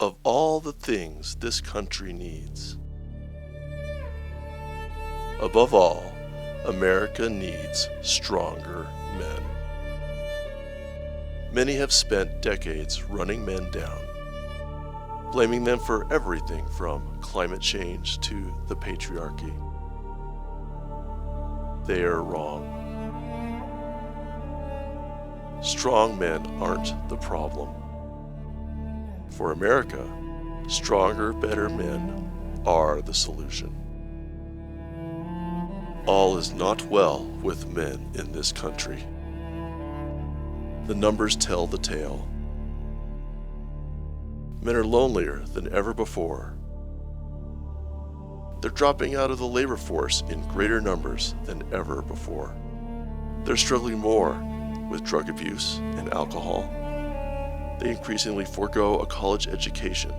of all the things this country needs. Above all, America needs stronger men. Many have spent decades running men down, blaming them for everything from climate change to the patriarchy. They are wrong. Strong men aren't the problem. For America, stronger, better men are the solution. All is not well with men in this country. The numbers tell the tale. Men are lonelier than ever before. They're dropping out of the labor force in greater numbers than ever before. They're struggling more with drug abuse and alcohol. They increasingly forego a college education,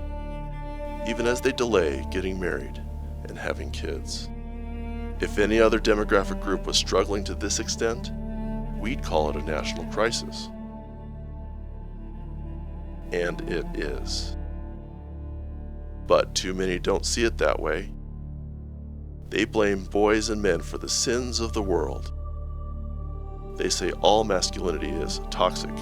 even as they delay getting married and having kids. If any other demographic group was struggling to this extent, we'd call it a national crisis. And it is. But too many don't see it that way. They blame boys and men for the sins of the world. They say all masculinity is toxic.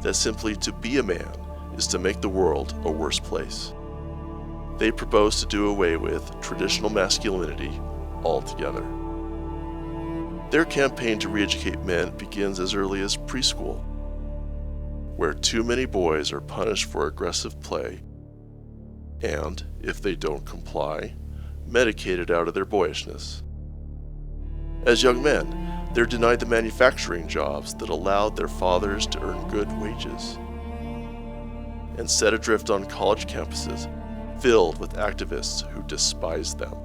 That simply to be a man is to make the world a worse place. They propose to do away with traditional masculinity altogether. Their campaign to re-educate men begins as early as preschool, where too many boys are punished for aggressive play and, if they don't comply, medicated out of their boyishness. As young men, they're denied the manufacturing jobs that allowed their fathers to earn good wages, and set adrift on college campuses filled with activists who despise them.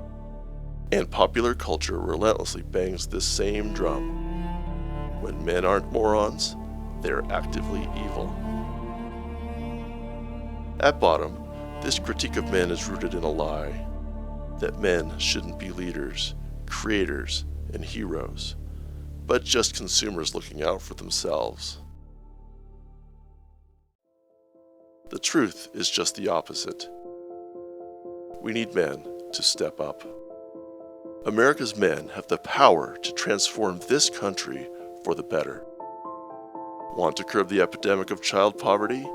And popular culture relentlessly bangs this same drum. When men aren't morons, they're actively evil. At bottom, this critique of men is rooted in a lie that men shouldn't be leaders, creators, and heroes, but just consumers looking out for themselves. The truth is just the opposite. We need men to step up. America's men have the power to transform this country for the better. Want to curb the epidemic of child poverty?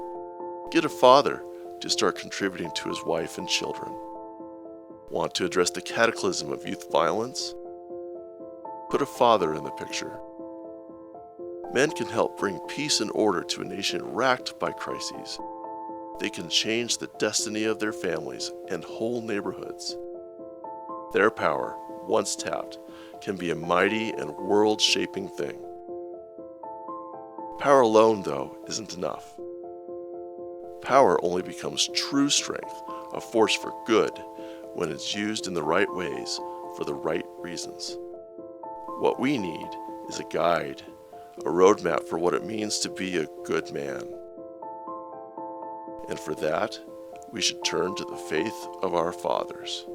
Get a father to start contributing to his wife and children. Want to address the cataclysm of youth violence? Put a father in the picture. Men can help bring peace and order to a nation racked by crises. They can change the destiny of their families and whole neighborhoods. Their power, once tapped, can be a mighty and world-shaping thing. Power alone, though, isn't enough. Power only becomes true strength, a force for good, when it's used in the right ways for the right reasons. What we need is a guide, a roadmap for what it means to be a good man. And for that, we should turn to the faith of our fathers.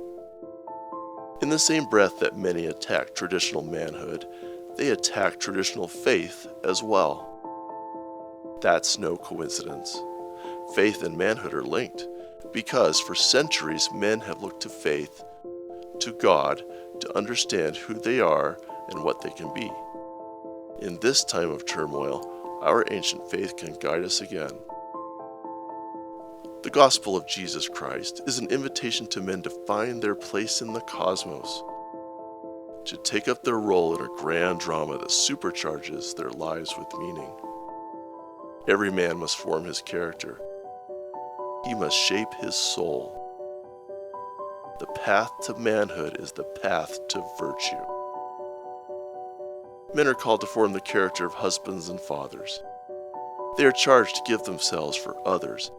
In the same breath that many attack traditional manhood, they attack traditional faith as well. That's no coincidence. Faith and manhood are linked, because for centuries men have looked to faith, to God, to understand who they are and what they can be. In this time of turmoil, our ancient faith can guide us again. The gospel of Jesus Christ is an invitation to men to find their place in the cosmos, to take up their role in a grand drama that supercharges their lives with meaning. Every man must form his character. He must shape his soul. The path to manhood is the path to virtue. Men are called to form the character of husbands and fathers. They are charged to give themselves for others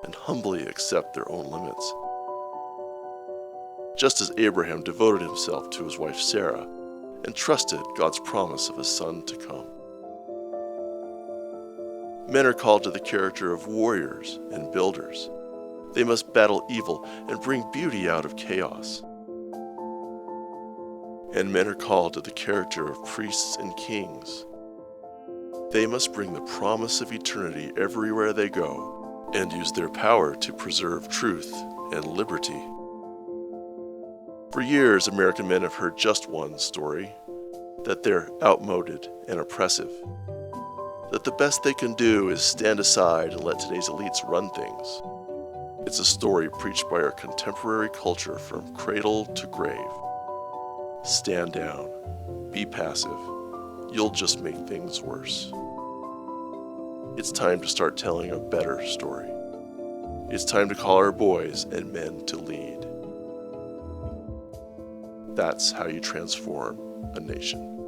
and humbly accept their own limits. Just as Abraham devoted himself to his wife Sarah and trusted God's promise of a son to come. Men are called to the character of warriors and builders. They must battle evil and bring beauty out of chaos. And men are called to the character of priests and kings. They must bring the promise of eternity everywhere they go, and use their power to preserve truth and liberty. For years, American men have heard just one story, that they're outmoded and oppressive, that the best they can do is stand aside and let today's elites run things. It's a story preached by our contemporary culture from cradle to grave. Stand down, be passive, you'll just make things worse. It's time to start telling a better story. It's time to call our boys and men to lead. That's how you transform a nation.